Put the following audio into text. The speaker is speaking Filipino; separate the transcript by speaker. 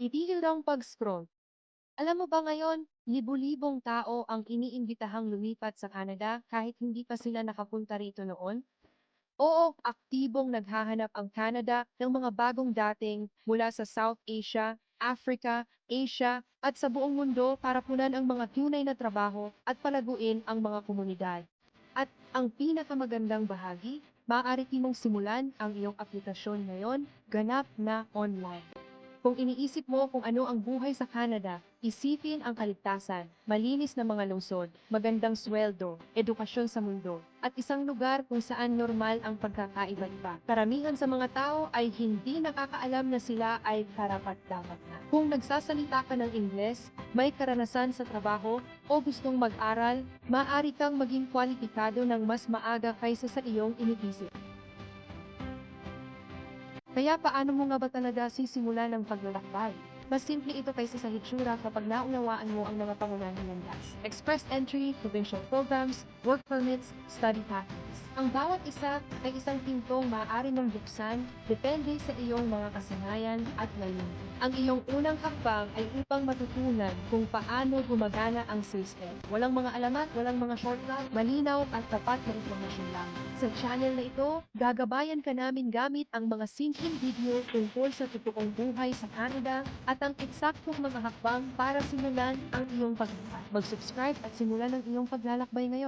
Speaker 1: Itigil daw ang pag-scroll. Alam mo ba ngayon, libu-libong tao ang iniimbitahang lumipat sa Canada kahit hindi pa sila nakapunta rito noon? Oo, aktibong naghahanap ang Canada ng mga bagong dating mula sa South Asia, Africa, Asia, at sa buong mundo para punan ang mga tunay na trabaho at palaguin ang mga komunidad. At ang pinakamagandang bahagi, maaari mong simulan ang iyong aplikasyon ngayon, ganap na online. Kung iniisip mo kung ano ang buhay sa Canada, isipin ang kaligtasan, malinis na mga lungsod, magandang sweldo, edukasyon sa mundo, at isang lugar kung saan normal ang pagkakaiba-iba. Karamihan sa mga tao ay hindi nakakaalam na sila ay karapat-dapat na. Kung nagsasalita ka ng Ingles, may karanasan sa trabaho, o gustong mag-aral, maaari kang maging kwalipikado ng mas maaga kaysa sa iyong iniisip. Kaya paano mo nga ba talaga sisimulan ang paglalakbay? Mas simple ito kaysa sa hitsura kapag naunawaan mo ang mga pangunahing landas. Express entry, provincial programs, work permits, study pathways. Ang bawat isa ay isang pintong maaari mong buksan depende sa iyong mga kasanayan at layunin. Ang iyong unang hakbang ay upang matutunan kung paano gumagana ang system. Walang mga alamat, walang mga shortcut, malinaw at tapat na impormasyon lang. Sa channel na ito, gagabayan ka namin gamit ang mga simpleng video tungkol sa totoong buhay sa Canada at ang eksaktong mga hakbang para simulan ang iyong paglipat. Mag-subscribe at simulan ang iyong paglalakbay ngayon.